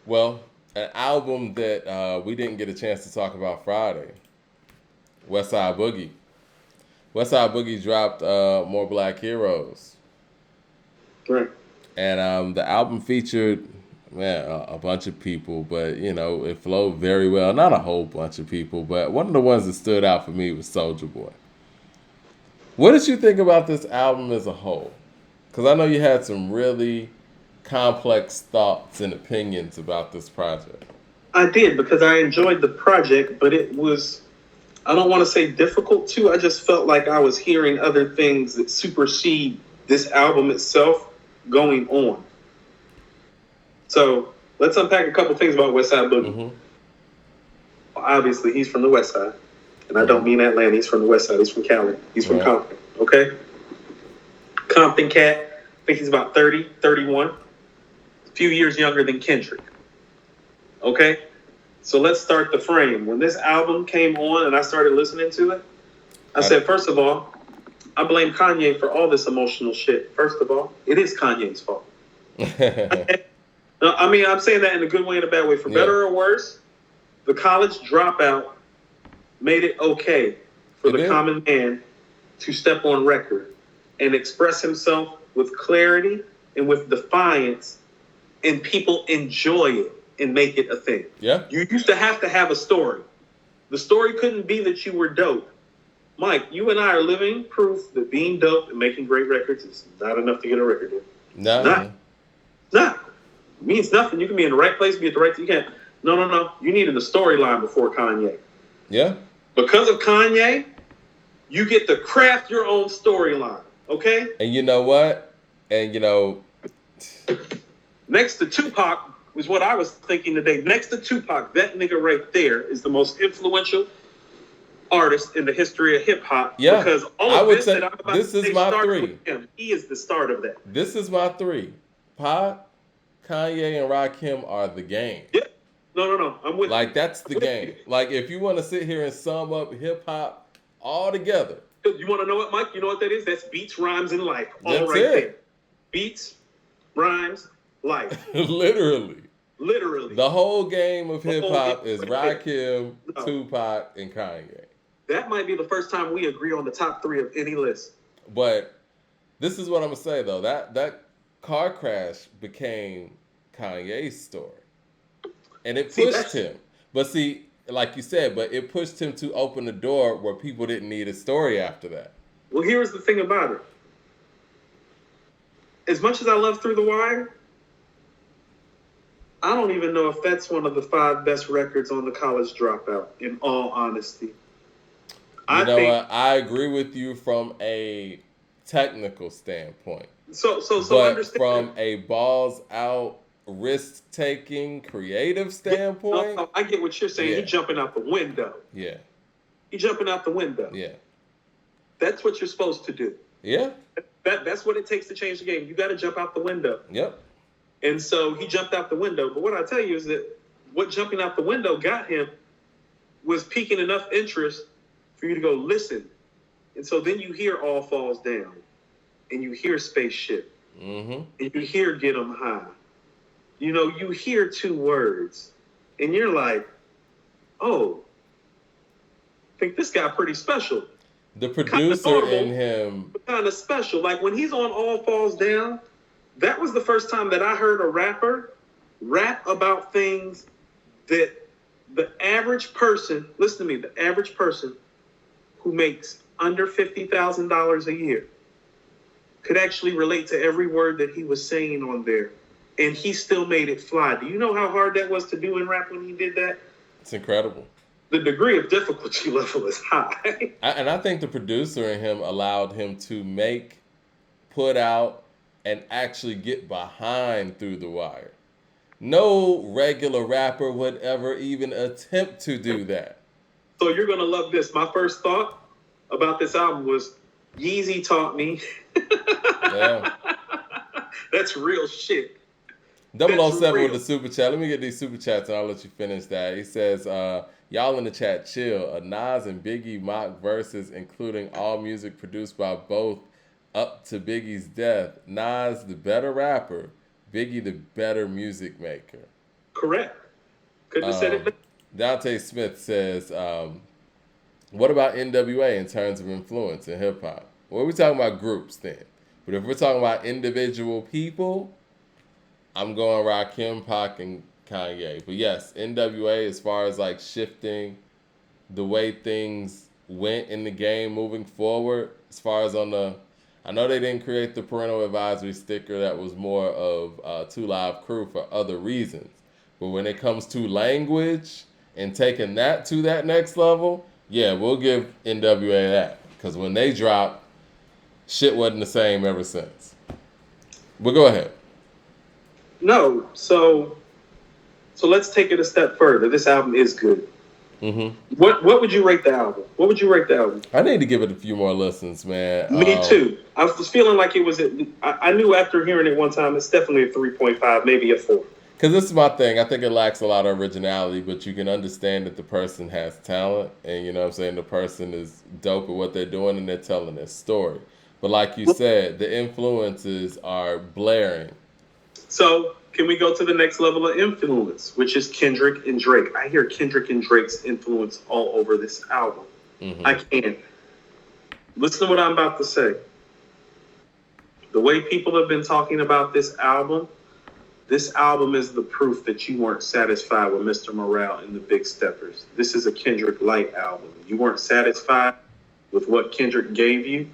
Well, an album that we didn't get a chance to talk about Friday, Westside Boogie. Westside Boogie dropped More Black Heroes. Right. And the album featured, man, a bunch of people, but it flowed very well. Not a whole bunch of people, but one of the ones that stood out for me was Soldier Boy. What did you think about this album as a whole? Because I know you had some really complex thoughts and opinions about this project. I did because I enjoyed the project, but it was, I don't want to say difficult too. I just felt like I was hearing other things that supersede this album itself going on. So let's unpack a couple things about Westside Boogie. Mm-hmm. Obviously, he's from the West Side. And I don't Mm-hmm. mean Atlanta. He's from the West Side. He's from Cali. He's from Right. Compton. Okay? Compton cat. I think he's about 30, 31. A few years younger than Kendrick. Okay? So let's start the frame. When this album came on and I started listening to it, I said, first of all, I blame Kanye for all this emotional shit. First of all, it is Kanye's fault. No, I mean, I'm saying that in a good way and a bad way. For better or worse, the college dropout made it okay for It the did. common man to step on record and express himself with clarity and with defiance, and people enjoy it and make it a thing. Yeah. You used to have a story. The story couldn't be that you were dope. Mike, you and I are living proof that being dope and making great records is not enough to get a record deal. No. Not. Not. It means nothing. You can be in the right place, be at the right time. You can't. No. You needed a storyline before Kanye. Yeah. Because of Kanye, you get to craft your own storyline. Okay? And you know what? And Next to Tupac was what I was thinking today. Next to Tupac, that nigga right there is the most influential artist in the history of hip hop. Yeah, Because all I of would this say that I'm about this to is say my started three. with him. He is the start of that. This is my three. Pac, Kanye, and Rakim are the game. Yeah. No. I'm with Like you. that's the I'm with game. Like if you want to sit here and sum up hip hop all together, you. You want to know what, Mike? You know what that is? That's beats, rhymes, and life. All that's right there. it. Beats, rhymes, life. Literally, Literally. the whole game of The hip whole hop game is right there. Rakim, No. Tupac, and Kanye. That might be the first time we agree on the top three of any list. But this is what I'm gonna say though. That car crash became Kanye's story. And it See, pushed him. But see, like you said, but it pushed him to open the door where people didn't need a story after that. well, here's the thing about it. As much as I love Through the Wire, I don't even know if that's one of the 5 best records on the College Dropout, in all honesty. You know what? I agree with you from a technical standpoint. So But understand. from a balls out, risk taking, creative standpoint, No, I get what you're saying. Yeah. He's jumping out the window. yeah, He's jumping out the window. yeah, That's what you're supposed to do. yeah, That's what it takes to change the game. You got to jump out the window. yep, And so he jumped out the window. But what I tell you is that what jumping out the window got him was piquing enough interest for you to go listen. And so then you hear All Falls Down, and you hear Spaceship, mm-hmm, and you hear Get 'em High. You know, you hear 2 words, and you're like, oh, I think this guy pretty special. the producer in him, Kind of special. Like when he's on All Falls Down, that was the first time that I heard a rapper rap about things that the average person, listen to me, the average person who makes under $50,000 a year could actually relate to every word that he was saying on there. And he still made it fly. Do you know how hard that was to do in rap when he did that? it's incredible. The degree of difficulty level is high. And I think the producer in him allowed him to put out, and actually get behind Through the Wire. No regular rapper would ever even attempt to do that. So you're going to love this. My first thought about this album was Yeezy taught me. Yeah. That's real shit. 007 with the super chat. Let me get these super chats and I'll let you finish that. He says, y'all in the chat, chill. A Nas and Biggie mock verses, including all music produced by both up to Biggie's death. Nas, the better rapper. Biggie, the better music maker. Correct. Couldn't have said it better. Dante Smith says, what about NWA in terms of influence in hip hop? Well, we're talking about groups then. But if we're talking about individual people, I'm going Rakim, Pac, and Kanye. But yes, NWA, as far as like shifting the way things went in the game moving forward, as far as on the, I know they didn't create the parental advisory sticker. That was more of Two Live Crew for other reasons. But when it comes to language and taking that to that next level, yeah, we'll give NWA that. Because when they dropped, shit wasn't the same ever since. But go ahead. No, so let's take it a step further. This album is good. Mm-hmm. What would you rate the album? What would you rate the album? I need to give it a few more listens, man. Me too. I was feeling like it was. I knew after hearing it one time, it's definitely a 3.5, maybe a 4. Because this is my thing. I think it lacks a lot of originality, but you can understand that the person has talent, and you know what I'm saying, the person is dope at what they're doing, and they're telling their story. But like you said, the influences are blaring. So can we go to the next level of influence, which is Kendrick and Drake? I hear Kendrick and Drake's influence all over this album. Mm-hmm. I can. Listen to what I'm about to say. The way people have been talking about this album is the proof that you weren't satisfied with Mr. Morale and the Big Steppers. This is a Kendrick Light album. You weren't satisfied with what Kendrick gave you.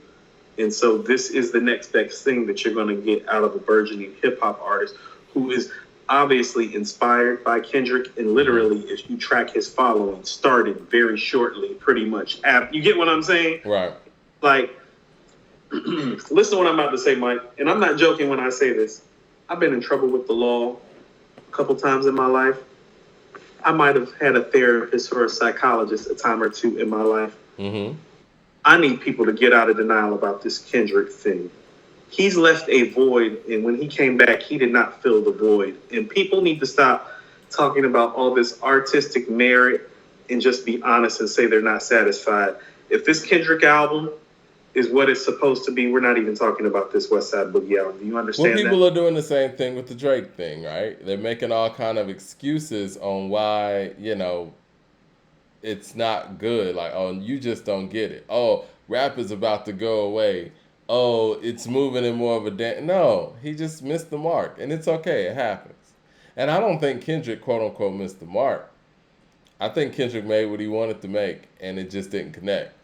And so this is the next best thing that you're going to get out of a burgeoning hip-hop artist who is obviously inspired by Kendrick. And literally, if you track his following, started very shortly, pretty much. You get what I'm saying? Right. Like, listen to what I'm about to say, Mike. And I'm not joking when I say this. I've been in trouble with the law a couple times in my life. I might have had a therapist or a psychologist a time or two in my life. Mm-hmm. I need people to get out of denial about this Kendrick thing. He's left a void, and when he came back, he did not fill the void. And people need to stop talking about all this artistic merit and just be honest and say they're not satisfied. If this Kendrick album is what it's supposed to be, we're not even talking about this Westside Boogie album. Do you understand that? Well, people are doing the same thing with the Drake thing, right? They're making all kind of excuses on why, you know, it's not good. Like, oh, you just don't get it. Oh, rap is about to go away. Oh, it's moving in more of a dance. No, he just missed the mark, and it's okay. It happens. And I don't think Kendrick, quote unquote, missed the mark. I think Kendrick made what he wanted to make, and it just didn't connect.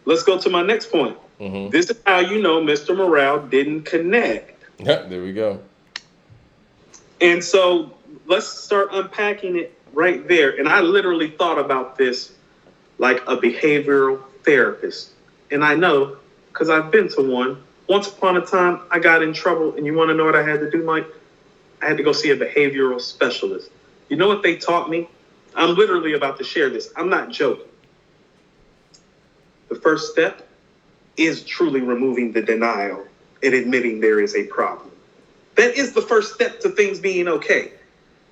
Let's go to my next point. Mm-hmm. This is how you know Mr. Morale didn't connect. There we go. And so let's start unpacking it right there. And I literally thought about this like a behavioral therapist. And I know, because I've been to one. Once upon a time, I got in trouble. And you want to know what I had to do, Mike? I had to go see a behavioral specialist. You know what they taught me? I'm literally about to share this. I'm not joking. The first step is truly removing the denial and admitting there is a problem. That is the first step to things being okay.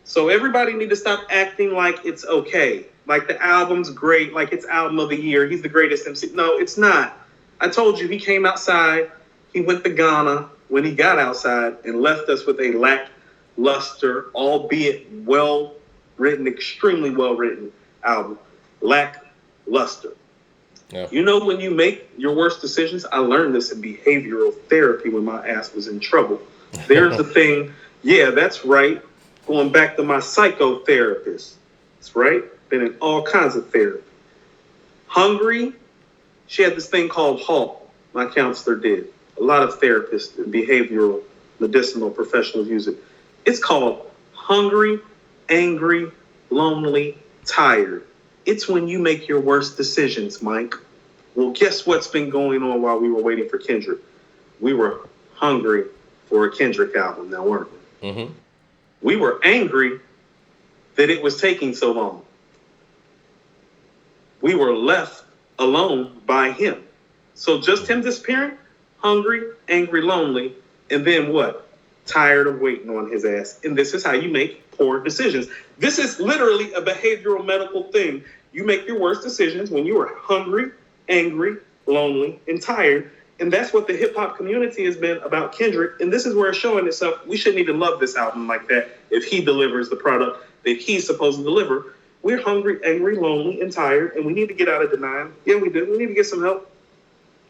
So everybody need to stop acting like it's okay. Like the album's great, like it's album of the year. He's the greatest MC. No, it's not. I told you he came outside. He went to Ghana when he got outside and left us with a lackluster, albeit well-written, extremely well-written album. Lackluster. Yeah. You know, when you make your worst decisions, I learned this in behavioral therapy when my ass was in trouble. There's the thing. Yeah, that's right. Going back to my psychotherapist. That's right. Been in all kinds of therapy. Hungry. She had this thing called HALT. My counselor did. A lot of therapists and behavioral medicinal professionals use it. It's called hungry, angry, lonely, tired. It's when you make your worst decisions, Mike. Well, guess what's been going on while we were waiting for Kendrick? We were hungry for a Kendrick album now, weren't we? Mm-hmm. We were angry that it was taking so long. We were left alone by him. So just him disappearing, hungry, angry, lonely, and then what? Tired of waiting on his ass. And this is how you make poor decisions. This is literally a behavioral medical thing. You make your worst decisions when you are hungry, angry, lonely, and tired. And that's what the hip hop community has been about Kendrick. And this is where it's showing itself. We shouldn't even love this album like that if he delivers the product that he's supposed to deliver. We're hungry, angry, lonely, and tired, and we need to get out of denial. Yeah, we do. We need to get some help.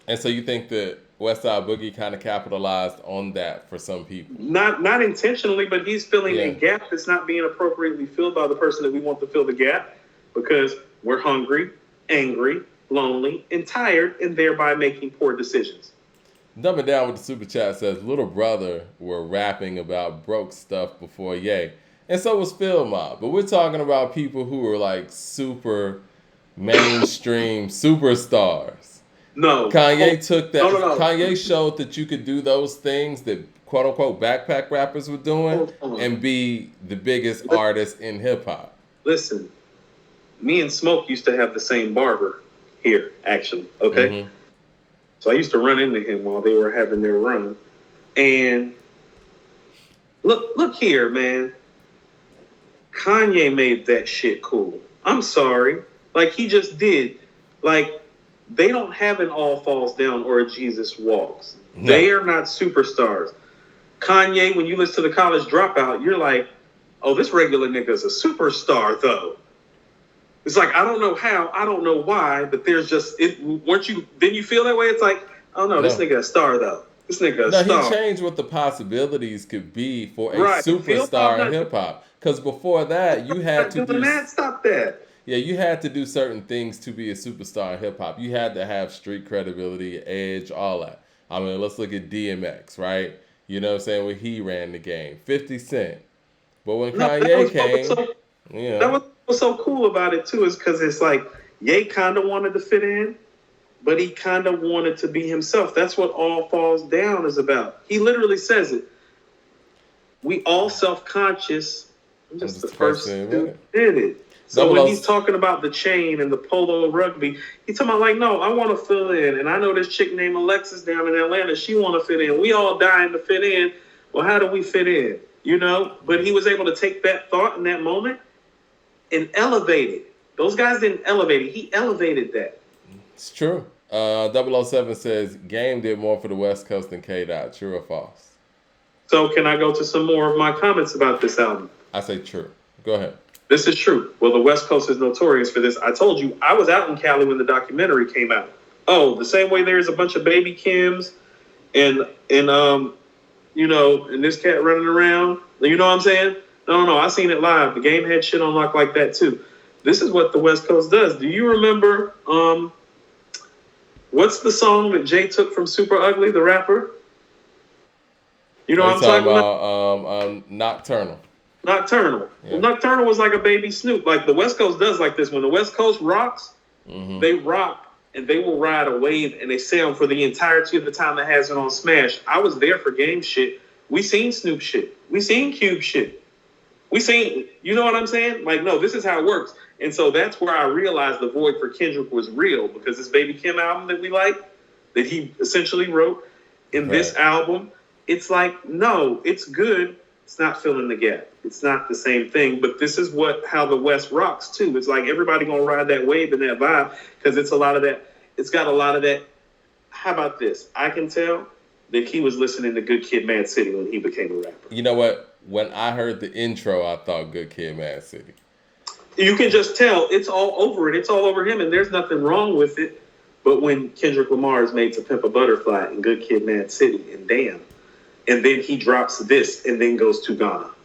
And so you think that Westside Boogie kind of capitalized on that for some people? Not intentionally, but he's filling a Yeah. gap that's not being appropriately filled by the person that we want to fill the gap, because we're hungry, angry, lonely, and tired, and thereby making poor decisions. Dumbing down with the super chat says Little Brother were rapping about broke stuff before Ye. And so was Phil Mob. But we're talking about people who were like super mainstream superstars. No. Kanye took that. No. Kanye showed that you could do those things that quote unquote backpack rappers were doing and be the biggest artist in hip hop. Listen, me and Smoke used to have the same barber here, actually. Okay. Mm-hmm. So I used to run into him while they were having their run. And look here, man. Kanye made that shit cool. I'm sorry. Like, he just did. Like, they don't have an All Falls Down or a Jesus Walks. No. They are not superstars. Kanye, when you listen to the College Dropout, you're like, oh, this regular nigga's a superstar, though. It's like, I don't know how, I don't know why, but there's just, then you feel that way? It's like, oh no, this nigga a star, though. This nigga a star. He changed what the possibilities could be for a superstar in hip-hop. Because before that, you had to do... Stop that. Yeah, you had to do certain things to be a superstar in hip-hop. You had to have street credibility, edge, all that. I mean, let's look at DMX, right? You know what I'm saying? When he ran the game. 50 Cent. But when Kanye came... That was what's so cool about it, too, is because it's like, Ye kind of wanted to fit in, but he kind of wanted to be himself. That's what All Falls Down is about. He literally says it. We all self-conscious. I'm just the first who did it. So when he's talking about the chain and the polo rugby, he's talking about like, no, I want to fill in. And I know this chick named Alexis down in Atlanta. She want to fit in. We all dying to fit in. Well, how do we fit in? You know? But he was able to take that thought in that moment and elevate it. Those guys didn't elevate it. He elevated that. It's true. 007 says Game did more for the West Coast than K-Dot. True or false? So can I go to some more of my comments about this album? I say true. Go ahead. This is true. Well, the West Coast is notorious for this. I told you, I was out in Cali when the documentary came out. Oh, the same way there's a bunch of baby Kims and this cat running around. You know what I'm saying? No, I seen it live. The Game had shit on lock like that too. This is what the West Coast does. Do you remember what's the song that Jay took from Super Ugly, the rapper? You know what I'm talking about? Nocturnal. Nocturnal. Yeah. Well, Nocturnal was like a baby Snoop. Like the West Coast does like this. When the West Coast rocks, they rock and they will ride a wave and they sound for the entirety of the time that has it on Smash. I was there for Game shit. We seen Snoop shit. We seen Cube shit. We seen, you know what I'm saying? Like, no, this is how it works. And so that's where I realized the void for Kendrick was real, because this Baby Kim album that we like, that he essentially wrote in this album, it's like, no, it's good. It's not filling the gap. It's not the same thing. But this is how the West rocks too. It's like everybody gonna ride that wave and that vibe, because it's a lot of that. It's got a lot of that. How about this? I can tell that he was listening to Good Kid, Mad City when he became a rapper. You know what? When I heard the intro, I thought Good Kid, Mad City. You can just tell it's all over it. It's all over him, and there's nothing wrong with it. But when Kendrick Lamar is made to Pimp a Butterfly and Good Kid, Mad City, and damn, and then he drops this and then goes to Ghana.